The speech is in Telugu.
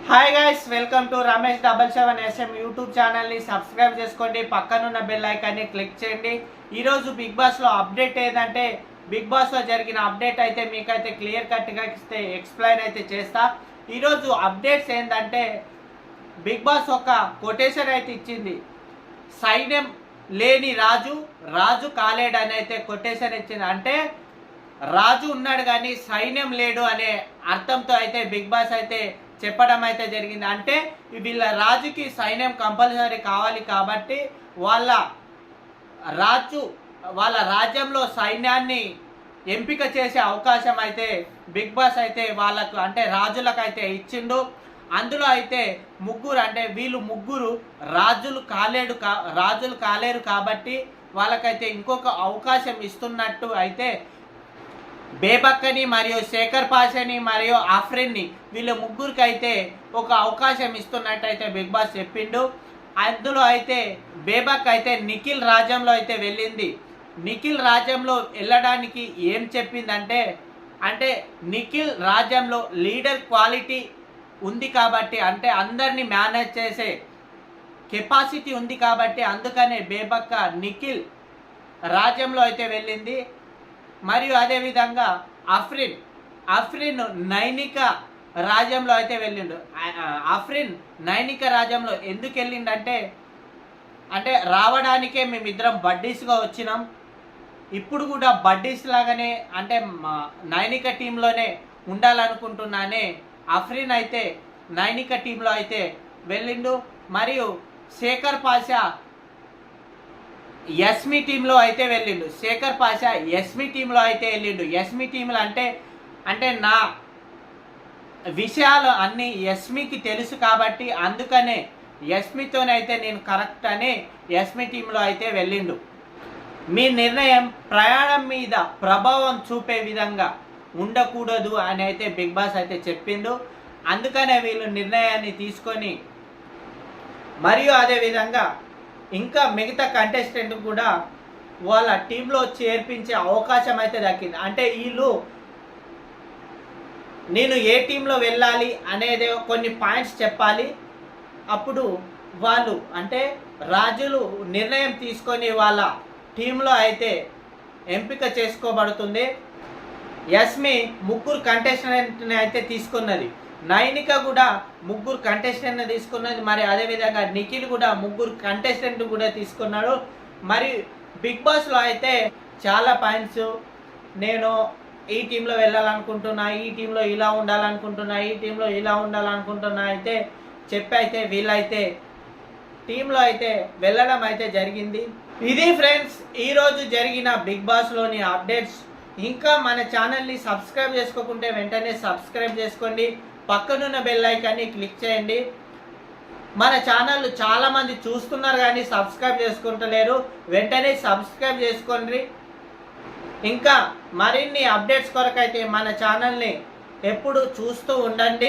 Hi guys, welcome to Ramesh 77SM YouTube ఛానల్ని సబ్స్క్రైబ్ చేసుకోండి. పక్కనున్న బెల్ ఐకాన్ని క్లిక్ చేయండి. ఈరోజు బిగ్ బాస్లో అప్డేట్ ఏంటంటే, బిగ్ బాస్లో జరిగిన అప్డేట్ అయితే మీకైతే క్లియర్ కట్గా ఎక్స్ప్లెయిన్ అయితే చేస్తా. ఈరోజు అప్డేట్స్ ఏంటంటే, బిగ్ బాస్ ఒక కొటేషన్ అయితే ఇచ్చింది. సైన్యం లేని రాజు, రాజు కాలేడు అని అయితే కొటేషన్ ఇచ్చింది. అంటే రాజు ఉన్నాడు కానీ సైన్యం లేడు అనే అర్థంతో అయితే బిగ్ బాస్ అయితే చెప్పడం అయితే జరిగింది. అంటే వీళ్ళ రాజుకి సైన్యం కంపల్సరీ కావాలి కాబట్టి వాళ్ళ రాజ్యంలో సైన్యాన్ని ఎంపిక చేసే అవకాశం అయితే బిగ్ బాస్ అయితే వాళ్ళకు అంటే రాజులకు అయితే ఇచ్చిండు. అందులో అయితే ముగ్గురు అంటే వీళ్ళు ముగ్గురు రాజులు కాలేరు కాబట్టి వాళ్ళకైతే ఇంకొక అవకాశం ఇస్తున్నట్టు అయితే బేబక్కని మరియు శేఖర్ పాషని మరియు ఆఫ్రిన్ని వీళ్ళ ముగ్గురికి అయితే ఒక అవకాశం ఇస్తున్నట్టయితే బిగ్ బాస్ చెప్పిండు. అందులో అయితే బేబక్ అయితే నిఖిల్ రాజ్యంలో అయితే వెళ్ళింది. నిఖిల్ రాజ్యంలో వెళ్ళడానికి ఏం చెప్పిందంటే, అంటే నిఖిల్ రాజ్యంలో లీడర్ క్వాలిటీ ఉంది కాబట్టి, అంటే అందరినీ మేనేజ్ చేసే కెపాసిటీ ఉంది కాబట్టి అందుకనే బేబక్క నిఖిల్ రాజ్యంలో అయితే వెళ్ళింది. మరియు అదేవిధంగా అఫ్రిన్ నైనిక రాజ్యంలో అయితే వెళ్ళిండు. అఫ్రిన్ నైనిక రాజ్యంలో ఎందుకు వెళ్ళిండంటే, అంటే రావడానికే మేమిద్దరం బడ్డీస్గా వచ్చినాం, ఇప్పుడు కూడా బడ్డీస్ లాగానే అంటే నైనిక టీంలోనే ఉండాలనుకుంటున్నానే అఫ్రిన్ అయితే నైనిక టీంలో అయితే వెళ్ళిండు. మరియు శేఖర్ పాషా ఎస్మి టీంలో అయితే వెళ్ళిండు. శేఖర్ పాషా ఎస్మి టీంలో అయితే వెళ్ళిండు. ఎస్మి టీంలో అంటే నా విషయాలు అన్నీ ఎస్మికి తెలుసు కాబట్టి అందుకనే ఎస్మితోనైతే నేను కరెక్ట్ అని ఎస్మి టీంలో అయితే వెళ్ళిండు. మీ నిర్ణయం ప్రయాణం మీద ప్రభావం చూపే విధంగా ఉండకూడదు అని అయితే బిగ్ బాస్ అయితే చెప్పిండు. అందుకనే వీళ్ళు నిర్ణయాన్ని తీసుకొని మరియు అదేవిధంగా ఇంకా మిగతా కంటెస్టెంట్ కూడా వాళ్ళ టీంలో చేర్పించే అవకాశం అయితే దక్కింది. అంటే వీళ్ళు నేను ఏ టీంలో వెళ్ళాలి అనేది కొన్ని పాయింట్స్ చెప్పాలి. అప్పుడు వాళ్ళు అంటే రాజులు నిర్ణయం తీసుకొని వాళ్ళ టీంలో అయితే ఎంపిక చేసుకోబడుతుంది. యస్మి ముగ్గురు కంటెస్టెంట్ని అయితే తీసుకున్నది. నైనిక కూడా ముగ్గురు కంటెస్టెంట్ని తీసుకున్నది. మరి అదేవిధంగా నిఖిల్ కూడా ముగ్గురు కంటెస్టెంట్ కూడా తీసుకున్నాడు. మరి బిగ్ బాస్లో అయితే చాలా పాయింట్స్, నేను ఈ టీంలో వెళ్ళాలనుకుంటున్నా, ఈ టీంలో ఇలా ఉండాలనుకుంటున్నా, ఈ టీంలో ఇలా ఉండాలనుకుంటున్నా అయితే చెప్పి అయితే వీళ్ళైతే టీంలో అయితే వెళ్ళడం అయితే జరిగింది. ఇది ఫ్రెండ్స్ ఈరోజు జరిగిన బిగ్ బాస్లోని అప్డేట్స్. ఇంకా మన ఛానల్ని సబ్స్క్రైబ్ చేసుకోకుంటే వెంటనే సబ్స్క్రైబ్ చేసుకోండి. పక్కనున్న బెల్ ఐకాన్ని క్లిక్ చేయండి. మన ఛానల్ చాలామంది చూస్తున్నారు కానీ సబ్స్క్రైబ్ చేసుకుంటలేరు, వెంటనే సబ్స్క్రైబ్ చేసుకోండి. ఇంకా మరిన్ని అప్డేట్స్ కొరకైతే మన ఛానల్ని ఎప్పుడు చూస్తూ ఉండండి.